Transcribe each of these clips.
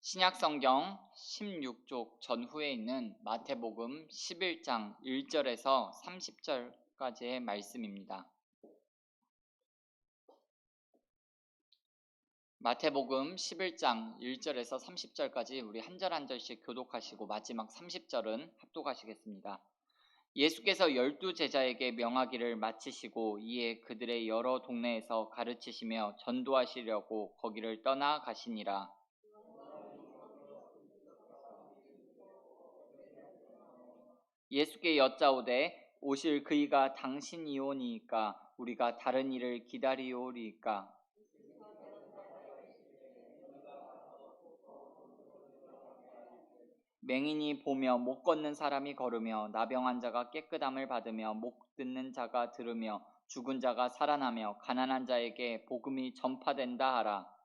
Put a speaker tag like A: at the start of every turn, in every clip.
A: 신약성경 16쪽 전후에 있는 마태복음 11장 1절에서 30절까지의 말씀입니다. 마태복음 11장 1절에서 30절까지 우리 한 절 한 절씩 교독하시고 마지막 30절은 합독하시겠습니다. 예수께서 12 제자에게 명하기를 마치시고 이에 그들의 여러 동네에서 가르치시며 전도하시려고 거기를 떠나 가시니라. 예수께 여짜오되 오실 그이가 당신이오니이까 우리가 다른 이를 기다리오리이까. 맹인이 보며 못 걷는 사람이 걸으며 나병한 자가 깨끗함을 받으며 못 듣는 자가 들으며 죽은 자가 살아나며 가난한 자에게 복음이 전파된다 하라.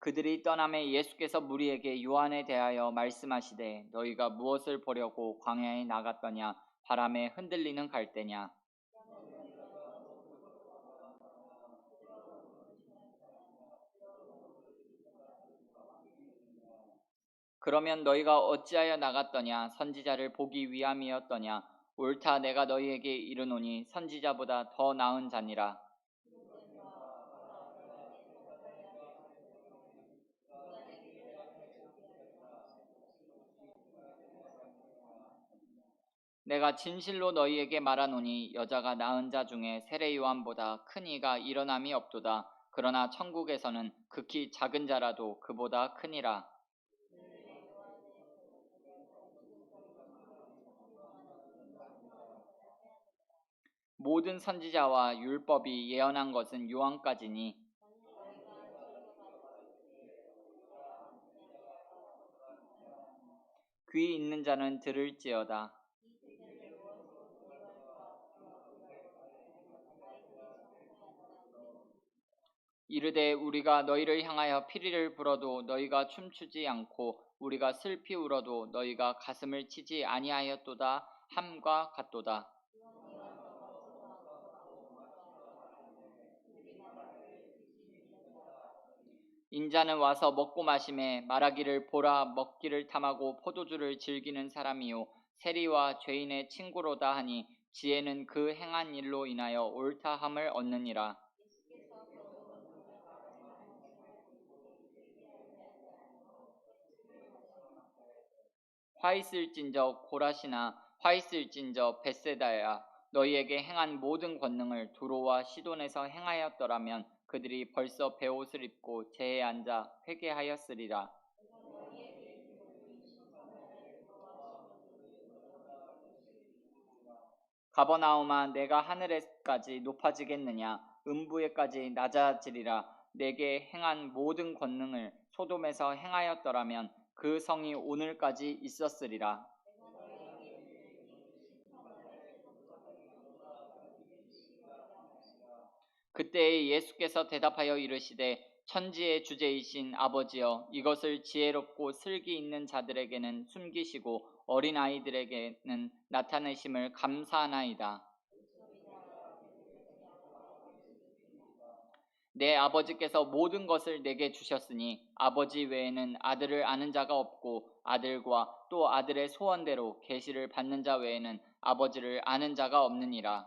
A: 그들이 떠남에 예수께서 무리에게 요한에 대하여 말씀하시되 너희가 무엇을 보려고 광야에 나갔더냐. 바람에 흔들리는 갈대냐. 그러면 너희가 어찌하여 나갔더냐. 선지자를 보기 위함이었더냐. 옳다 내가 너희에게 이르노니 선지자보다 더 나은 자니라. 내가 진실로 너희에게 말하노니 여자가 낳은 자 중에 세례 요한보다 큰 이가 일어남이 없도다. 그러나 천국에서는 극히 작은 자라도 그보다 크니라. 모든 선지자와 율법이 예언한 것은 요한까지니 귀 있는 자는 들을지어다. 이르되 우리가 너희를 향하여 피리를 불어도 너희가 춤추지 않고 우리가 슬피 울어도 너희가 가슴을 치지 아니하였도다 함과 같도다. 인자는 와서 먹고 마심에 말하기를 보라 먹기를 탐하고 포도주를 즐기는 사람이요 세리와 죄인의 친구로다 하니 지혜는 그 행한 일로 인하여 옳다함을 얻느니라. 화 있을진저 고라시나 화 있을진저 벳세다야 너희에게 행한 모든 권능을 두로와 시돈에서 행하였더라면 그들이 벌써 베옷을 입고 재에 앉아 회개하였으리라. 가버나움아 내가 하늘에까지 높아지겠느냐 음부에까지 낮아지리라. 내게 행한 모든 권능을 소돔에서 행하였더라면 그 성이 오늘까지 있었으리라. 그때에 예수께서 대답하여 이르시되 천지의 주제이신 아버지여 이것을 지혜롭고 슬기 있는 자들에게는 숨기시고 어린아이들에게는 나타내심을 감사하나이다. 내 아버지께서 모든 것을 내게 주셨으니 아버지 외에는 아들을 아는 자가 없고 아들과 또 아들의 소원대로 계시를 받는 자 외에는 아버지를 아는 자가 없느니라.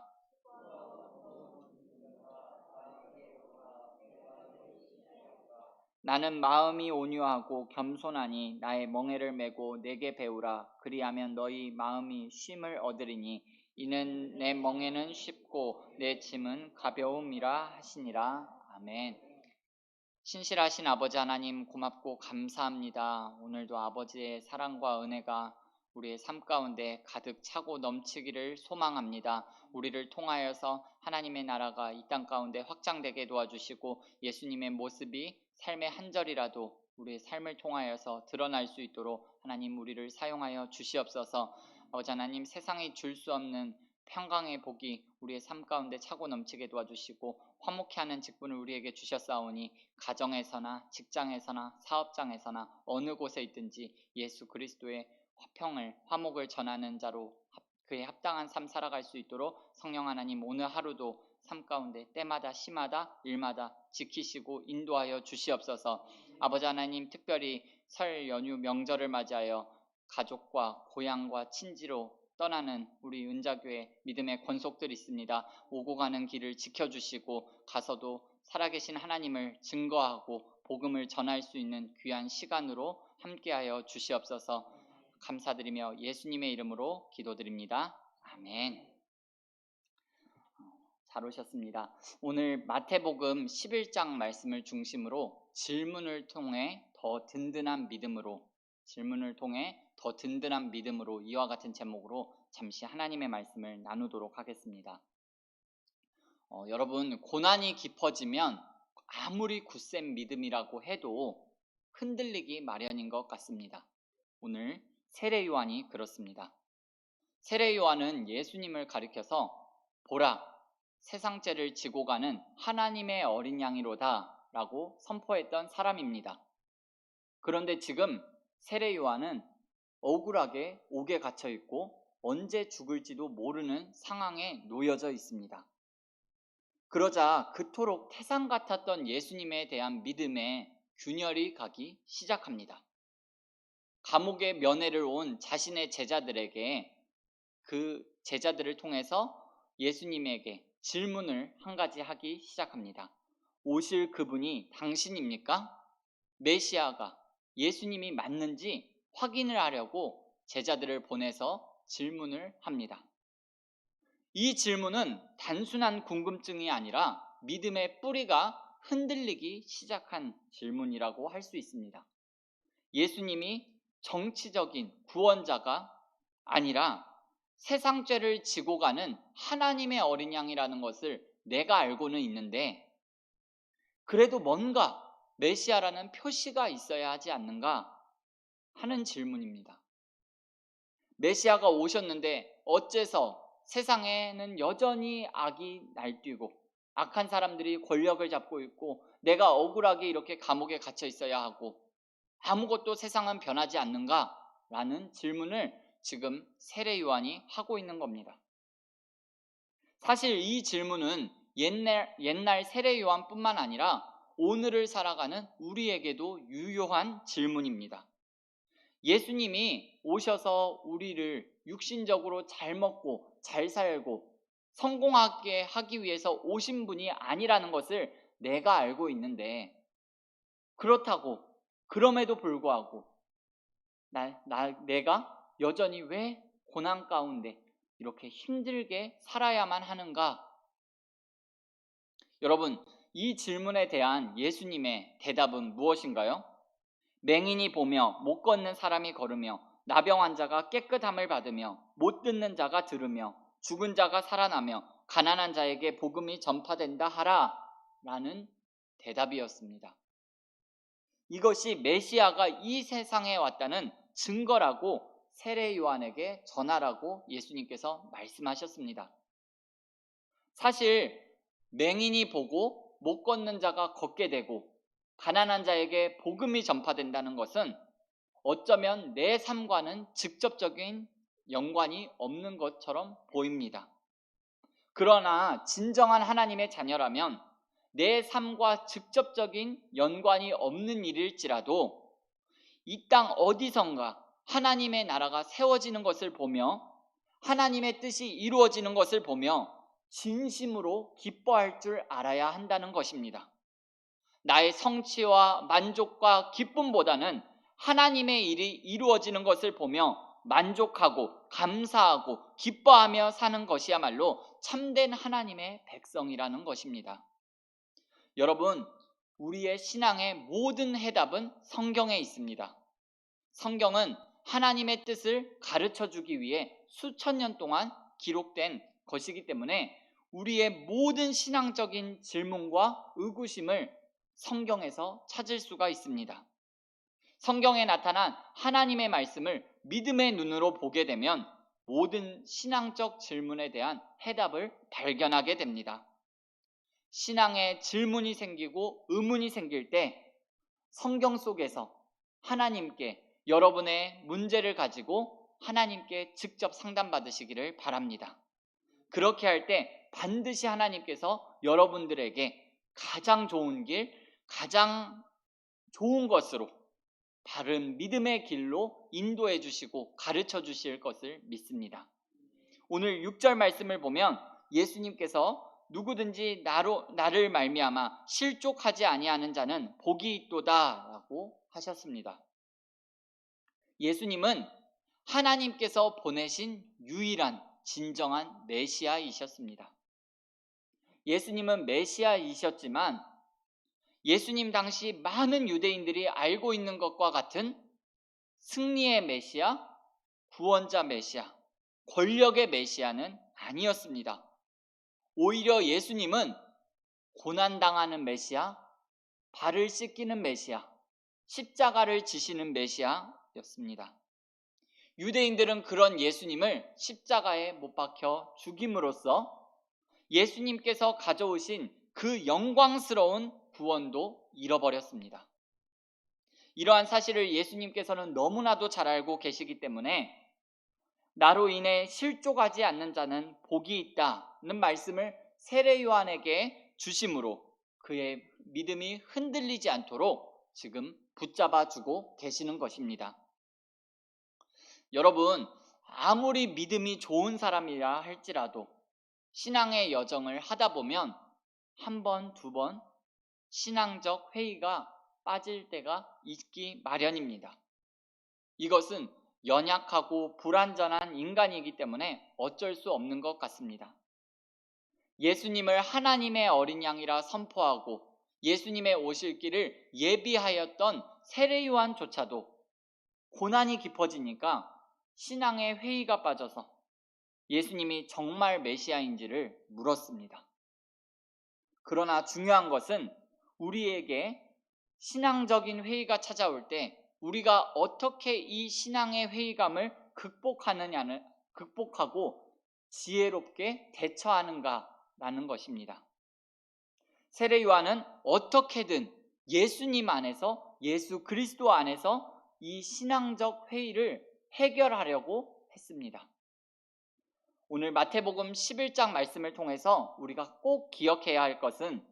A: 나는 마음이 온유하고 겸손하니 나의 멍에를 메고 내게 배우라. 그리하면 너희 마음이 쉼을 얻으리니 이는 내 멍에는 쉽고 내 짐은 가벼움이라 하시니라. 아멘. 신실하신 아버지 하나님 고맙고 감사합니다. 오늘도 아버지의 사랑과 은혜가 우리의 삶 가운데 가득 차고 넘치기를 소망합니다. 우리를 통하여서 하나님의 나라가 이 땅 가운데 확장되게 도와주시고 예수님의 모습이 삶의 한 절이라도 우리의 삶을 통하여서 드러날 수 있도록 하나님 우리를 사용하여 주시옵소서. 아버지 하나님 세상이 줄 수 없는 평강의 복이 우리의 삶 가운데 차고 넘치게 도와주시고 화목케 하는 직분을 우리에게 주셨사오니 가정에서나 직장에서나 사업장에서나 어느 곳에 있든지 예수 그리스도의 화평을 화목을 전하는 자로 그에 합당한 삶 살아갈 수 있도록 성령 하나님 오늘 하루도 삶 가운데 때마다 시마다 일마다 지키시고 인도하여 주시옵소서. 아버지 하나님, 특별히 설 연휴 명절을 맞이하여 가족과 고향과 친지로 떠나는 우리 은자교회 믿음의 권속들이 있습니다. 오고 가는 길을 지켜주시고 가서도 살아계신 하나님을 증거하고 복음을 전할 수 있는 귀한 시간으로 함께하여 주시옵소서. 감사드리며 예수님의 이름으로 기도드립니다. 아멘. 잘 오셨습니다. 오늘 마태복음 11장 말씀을 중심으로 질문을 통해 더 든든한 믿음으로 이와 같은 제목으로 잠시 하나님의 말씀을 나누도록 하겠습니다. 여러분, 고난이 깊어지면 아무리 굳센 믿음이라고 해도 흔들리기 마련인 것 같습니다. 오늘 세례 요한이 그렇습니다. 세례 요한은 예수님을 가리켜서 보라, 세상 죄를 지고 가는 하나님의 어린 양이로다 라고 선포했던 사람입니다. 그런데 지금 세례 요한은 억울하게 옥에 갇혀 있고 언제 죽을지도 모르는 상황에 놓여져 있습니다. 그러자 그토록 태산 같았던 예수님에 대한 믿음에 균열이 가기 시작합니다. 감옥에 면회를 온 자신의 제자들에게 그 제자들을 통해서 예수님에게 질문을 한 가지 하기 시작합니다. 오실 그분이 당신입니까? 메시아가 예수님이 맞는지 확인을 하려고 제자들을 보내서 질문을 합니다. 이 질문은 단순한 궁금증이 아니라 믿음의 뿌리가 흔들리기 시작한 질문이라고 할 수 있습니다. 예수님이 정치적인 구원자가 아니라 세상 죄를 지고 가는 하나님의 어린 양이라는 것을 내가 알고는 있는데 그래도 뭔가 메시아라는 표시가 있어야 하지 않는가 하는 질문입니다. 메시아가 오셨는데 어째서 세상에는 여전히 악이 날뛰고 악한 사람들이 권력을 잡고 있고 내가 억울하게 이렇게 감옥에 갇혀 있어야 하고 아무것도 세상은 변하지 않는가? 라는 질문을 지금 세례 요한이 하고 있는 겁니다. 사실 이 질문은 옛날 세례 요한뿐만 아니라 오늘을 살아가는 우리에게도 유효한 질문입니다. 예수님이 오셔서 우리를 육신적으로 잘 먹고 잘 살고 성공하게 하기 위해서 오신 분이 아니라는 것을 내가 알고 있는데 그렇다고 그럼에도 불구하고 내가 여전히 왜 고난 가운데 이렇게 힘들게 살아야만 하는가? 여러분, 이 질문에 대한 예수님의 대답은 무엇인가요? 맹인이 보며 못 걷는 사람이 걸으며 나병 환자가 깨끗함을 받으며 못 듣는 자가 들으며 죽은 자가 살아나며 가난한 자에게 복음이 전파된다 하라 라는 대답이었습니다. 이것이 메시아가 이 세상에 왔다는 증거라고 세례 요한에게 전하라고 예수님께서 말씀하셨습니다. 사실 맹인이 보고 못 걷는 자가 걷게 되고 가난한 자에게 복음이 전파된다는 것은 어쩌면 내 삶과는 직접적인 연관이 없는 것처럼 보입니다. 그러나 진정한 하나님의 자녀라면 내 삶과 직접적인 연관이 없는 일일지라도 이 땅 어디선가 하나님의 나라가 세워지는 것을 보며 하나님의 뜻이 이루어지는 것을 보며 진심으로 기뻐할 줄 알아야 한다는 것입니다. 나의 성취와 만족과 기쁨보다는 하나님의 일이 이루어지는 것을 보며 만족하고 감사하고 기뻐하며 사는 것이야말로 참된 하나님의 백성이라는 것입니다. 여러분, 우리의 신앙의 모든 해답은 성경에 있습니다. 성경은 하나님의 뜻을 가르쳐주기 위해 수천 년 동안 기록된 것이기 때문에 우리의 모든 신앙적인 질문과 의구심을 성경에서 찾을 수가 있습니다. 성경에 나타난 하나님의 말씀을 믿음의 눈으로 보게 되면 모든 신앙적 질문에 대한 해답을 발견하게 됩니다. 신앙에 질문이 생기고 의문이 생길 때 성경 속에서 하나님께 여러분의 문제를 가지고 하나님께 직접 상담받으시기를 바랍니다. 그렇게 할 때 반드시 하나님께서 여러분들에게 가장 좋은 길, 가장 좋은 것으로 바른 믿음의 길로 인도해 주시고 가르쳐 주실 것을 믿습니다. 오늘 6절 말씀을 보면 예수님께서 누구든지 나를 말미암아 실족하지 아니하는 자는 복이 있도다 라고 하셨습니다. 예수님은 하나님께서 보내신 유일한 진정한 메시아이셨습니다. 예수님은 메시아이셨지만 예수님 당시 많은 유대인들이 알고 있는 것과 같은 승리의 메시아, 구원자 메시아, 권력의 메시아는 아니었습니다. 오히려 예수님은 고난당하는 메시아, 발을 씻기는 메시아, 십자가를 지시는 메시아였습니다. 유대인들은 그런 예수님을 십자가에 못 박혀 죽임으로써 예수님께서 가져오신 그 영광스러운 구원도 잃어버렸습니다. 이러한 사실을 예수님께서는 너무나도 잘 알고 계시기 때문에 나로 인해 실족하지 않는 자는 복이 있다는 말씀을 세례 요한에게 주심으로 그의 믿음이 흔들리지 않도록 지금 붙잡아 주고 계시는 것입니다. 여러분, 아무리 믿음이 좋은 사람이라 할지라도 신앙의 여정을 하다 보면 한 번, 두 번 신앙적 회의가 빠질 때가 있기 마련입니다. 이것은 연약하고 불완전한 인간이기 때문에 어쩔 수 없는 것 같습니다. 예수님을 하나님의 어린 양이라 선포하고 예수님의 오실 길을 예비하였던 세례 요한조차도 고난이 깊어지니까 신앙의 회의가 빠져서 예수님이 정말 메시아인지를 물었습니다. 그러나 중요한 것은 우리에게 신앙적인 회의가 찾아올 때 우리가 어떻게 이 신앙의 회의감을 극복하고 지혜롭게 대처하는가라는 것입니다. 세례 요한은 어떻게든 예수님 안에서, 예수 그리스도 안에서 이 신앙적 회의를 해결하려고 했습니다. 오늘 마태복음 11장 말씀을 통해서 우리가 꼭 기억해야 할 것은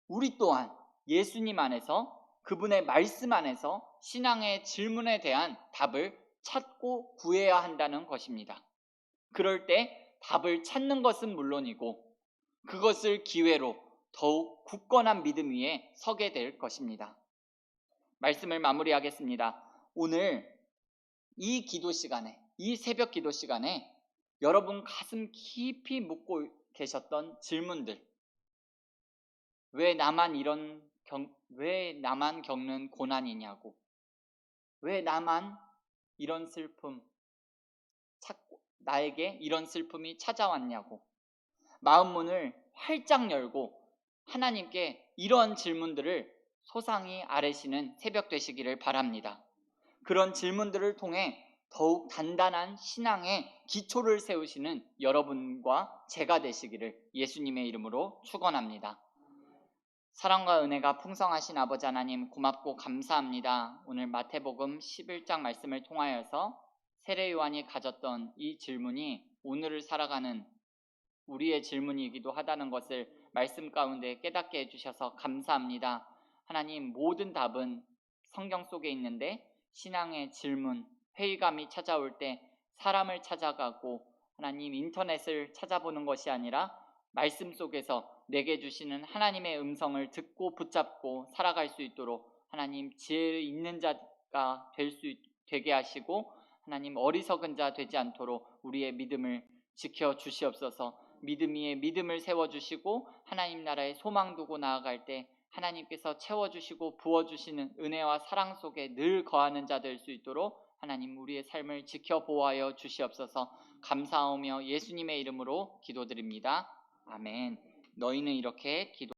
A: 우리 또한 예수님 안에서, 그분의 말씀 안에서 신앙의 질문에 대한 답을 찾고 구해야 한다는 것입니다. 그럴 때 답을 찾는 것은 물론이고 그것을 기회로 더욱 굳건한 믿음 위에 서게 될 것입니다. 말씀을 마무리하겠습니다. 오늘 이 기도 시간에, 이 새벽 기도 시간에 여러분 가슴 깊이 묻고 계셨던 질문들, 왜 나만 겪는 고난이냐고, 왜 나만 이런 슬픔, 나에게 이런 슬픔이 찾아왔냐고, 마음 문을 활짝 열고 하나님께 이런 질문들을 소상히 아뢰시는 새벽 되시기를 바랍니다. 그런 질문들을 통해 더욱 단단한 신앙의 기초를 세우시는 여러분과 제가 되시기를 예수님의 이름으로 축원합니다. 사랑과 은혜가 풍성하신 아버지 하나님, 고맙고 감사합니다. 오늘 마태복음 11장 말씀을 통하여서 세례 요한이 가졌던 이 질문이 오늘을 살아가는 우리의 질문이기도 하다는 것을 말씀 가운데 깨닫게 해주셔서 감사합니다. 하나님, 모든 답은 성경 속에 있는데 신앙의 질문, 회의감이 찾아올 때 사람을 찾아가고 하나님 인터넷을 찾아보는 것이 아니라 말씀 속에서 내게 주시는 하나님의 음성을 듣고 붙잡고 살아갈 수 있도록 하나님 지혜 있는 자가 되게 하시고 하나님 어리석은 자 되지 않도록 우리의 믿음을 지켜 주시옵소서. 믿음 위에 믿음을 세워주시고 하나님 나라에 소망 두고 나아갈 때 하나님께서 채워주시고 부어주시는 은혜와 사랑 속에 늘 거하는 자 될 수 있도록 하나님 우리의 삶을 지켜 보호하여 주시옵소서. 감사하며 예수님의 이름으로 기도드립니다. 아멘. 너희는 이렇게 기도